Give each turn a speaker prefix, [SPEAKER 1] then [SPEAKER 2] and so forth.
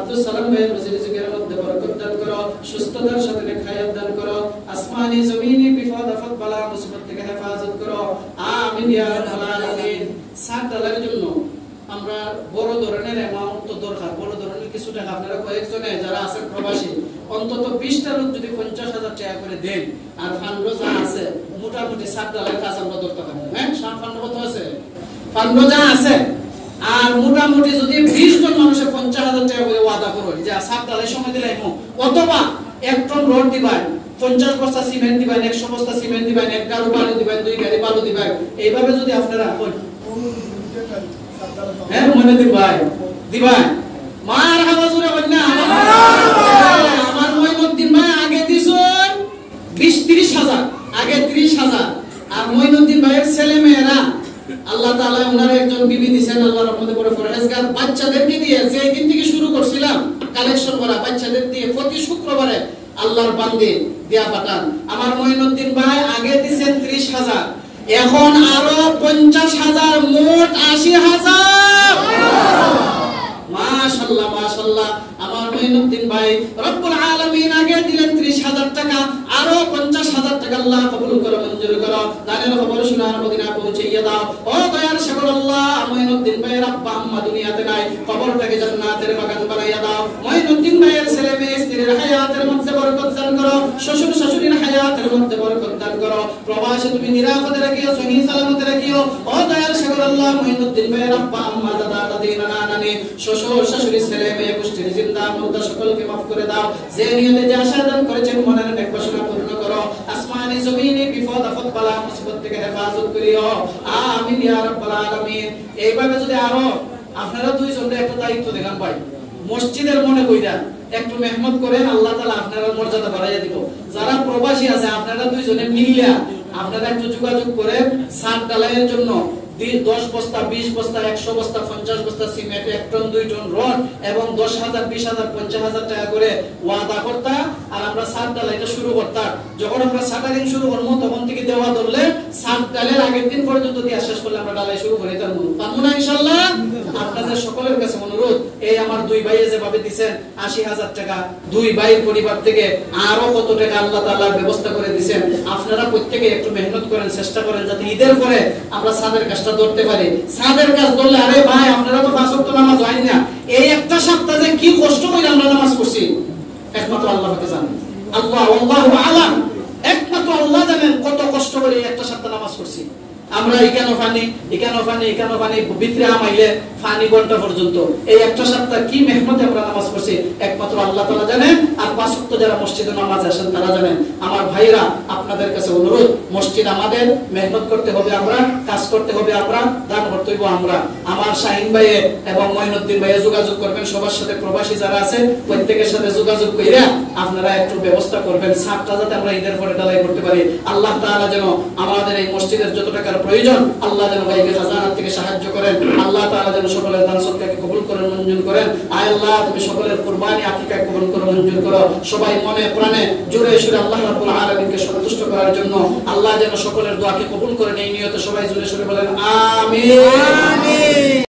[SPEAKER 1] আব্দুল সালাম ভাইয়ের রুজি রিজিকের মধ্যে বরকত দান করো, সুস্থতার সাথে নেক হায়াত দান করো, আসমানি জমিনি বিপদ আপদ বালা মুসিবত থেকে হেফাজত করো, আমিন ইয়া রাব্বাল আলামিন। সাত ডালার জন্য আমরা বড় ধরনের অ্যামাউন্ট তো দরকার, বড় ধরনের কিছু টাকা আপনারা কয়েকজনে যারা আছেন প্রবাসী অন্তত 20টা লোক যদি 50,000 টাকা করে দেন, আর ফান্ড যা আছে মোটামুটি সাত ডালার কাজ আমরা ধরতে পারি। হ্যাঁ, ফান্ড কত আছে? ফান্ড যা আছে আর মোটামুটি যদি 20 জন মানুষের 50,000 টাকা করে ওয়াদা করো যে সাত ডালের সময় দিলাই, অথবা 1 টন রড দিবেন, 50 বস্তা সিমেন্ট দিবেন, 100 বস্তা সিমেন্ট দিবেন, 1 গাড়ি বালু দিবেন, 2 গাড়ি বালু দিবেন, এইভাবে যদি আপনারা হ্যাঁ মনে দিবেন মারহাবা জোরে বলনা। আমার মঈনুদ্দিন ভাই আগে দিছেন 20-30,000, আগে 30,000, আর মঈনুদ্দিন ভাইয়ের ছেলে মেয়েরা আল্লাহ তাআলা ওনার একজন বিবি দিবেন, আল্লাহর রহমতে পরে ফরহেজগার বাচ্চাদেরকে দিয়ে সেই দিন থেকে শুরু করছিলাম কালেকশন করা, বাচ্চাদের দিয়ে প্রতি শুক্রবারে আল্লাহর বান্দে দিয়া পাঠান। আমার মঈনুদ্দিন ভাই আগে দিবেন 30,000, এখন আরো 50,000, মোট 80,000। মাশাআল্লাহ মাশাআল্লাহ। আমার মঈনুদ্দিন ভাই রব্বুল আলামিন আগে দিলেন 30,000 টাকা, আরো 50,000 টাকা আল্লাহ কবুল করো, মঞ্জুর করো। দানের খবর শোনার মদিনা পৌঁছাইয়া দাও। ও দয়ার সাগর আল্লাহ, মঈনুদ্দিন ভাইয়ের আব্বা আম্মা দুনিয়াতে নাই, কবরটাকে জান্নাতের বাগান বানাইয়া দাও। মঈনুদ্দিন ভাইয়ের ছেলে মেয়ে স্ত্রীর হায়াতের মধ্যে বরকত দান করো, শ্বশুর শাশুড়ির হায়াতের মধ্যে বরকত দান করো। প্রবাসে তুমি নিরাপদে রাখিও, সহি সালামতে রাখিও। ও দয়ার সাগর আল্লাহ, মঈনুদ্দিন ভাইয়ের আব্বা আম্মা দাদা দাদি নানা নানি শ্বশুর শাশুড়ি ছেলে মেয়ে গোষ্ঠীর জিন্দা মুর্দা সকলকে মাফ করে দাও। যে নিয়তে যে আশা দান করেছেন মনের নেক বাসনা পূর্ণ করো। আসমানি জমিনে বিপদ আপদ বালা মুসিবত থেকে হেফাজত করিও, আমিন ইয়া রাব্বাল আলামিন। এইভাবে যদি আরো আপনারা দুইজনের একটা দায়িত্ব দেখান ভাই, মসজিদের মনে কইরা একটু মেহনত করেন, আল্লাহ তাআলা আপনারা মর্যাদা বাড়াইয়া দিব। যারা প্রবাসী আছে আপনারা দুইজনে মিললে আপনারা একটু যোগাযোগ করেন, সাত ডালাইয়ের জন্য 10 বস্তা, 20 বস্তা, 100 বস্তা, 50 বস্তা সিমেন্ট, 1 টন 2 টন রড এবং 10,000, 20,000, 50,000 টাকা করে ওয়াদা করতা, আর আমরা সাত ডালাইটা শুরু করতাম। যখন আমরা সাটারিং শুরু করব তখন থেকে দেওয়া ধরলে সাত ডালের আগের দিন পর্যন্ত দিয়া শেষ করলে আমরা ডালাই শুরু করে দিতাম। পারবো না ইনশাআল্লাহ? আপনাদের সকলের কাছে অনুরোধ, এই আমার দুই ভাইয়ে যেভাবে দিবেন 80,000 টাকা, দুই ভাইয়ের পরিবার থেকে আরো কত টাকা আল্লাহ তাআলার ব্যবস্থা করে দিবেন। আপনারা প্রত্যেককে একটু মেহনত করেন, চেষ্টা করেন যাতে ঈদের পরে আমরা সাদের কাজটা ধরতে পারি। সাদের কাজ ধরলে আরে ভাই আপনারা তো 5 ওয়াক্ত নামাজ হয় না, এই একটা সপ্তাহে কি কষ্ট করে আমরা নামাজ পড়ছি একমাত্র আল্লাহ পাক জানেন। আল্লাহ আল্লাহু আলাম, একমাত্র আল্লাহ জানেন কত কষ্ট করে একটা সপ্তাহ নামাজ পড়ছি আমরা। এখানে ফানি ভিতরে আমাইলে ফানি ঘন্টা পর্যন্ত এই একটা সপ্তাহ কি মেহনতে আমরা নামাজ পড়ছি একমাত্র আল্লাহ তাআলা জানেন। আর 5 ওয়াক্ত যারা মসজিদে নামাজ আসেন তারা জানেন। আমার ভাইরা আপনাদের কাছে অনুরোধ, মসজিদ আমাদের, মেহনত করতে হবে আমরা, কাজ করতে হবে আমরা, দান করতে হবে আমরা। আমার শাহিন ভাইয়ে এবং মঈনুদ্দিন ভাইয়ে যোগাযোগ করবেন, সবার সাথে প্রবাসী যারা আছে প্রত্যেকের সাথে যোগাযোগ কইরা আপনারা একটু ব্যবস্থা করবেন সাতটা যাতে আমরা ঈদের পরে ডালাই করতে পারি। আল্লাহ তাআলা যেন আমাদের এই মসজিদের যত টাকার প্রয়োজন আল্লাহ যেন ভাইকে খাজানা থেকে সাহায্য করেন। আল্লাহ তাআলা যেন সকলের দান সদকাকে কবুল করেন, মঞ্জুর করেন। আয় আল্লাহ, তুমি সকলের কুরবানি আকিকা কবুল করো, মঞ্জুর করো। সবাই মনে প্রাণে জোরে সুরে আল্লাহ রাব্বুল আলামিনকে সন্তুষ্ট করার জন্য আল্লাহ যেন সকলের দোয়াকে কবুল করেন, এই নিয়তে সবাই জোরে সুরে বলেন আমিন।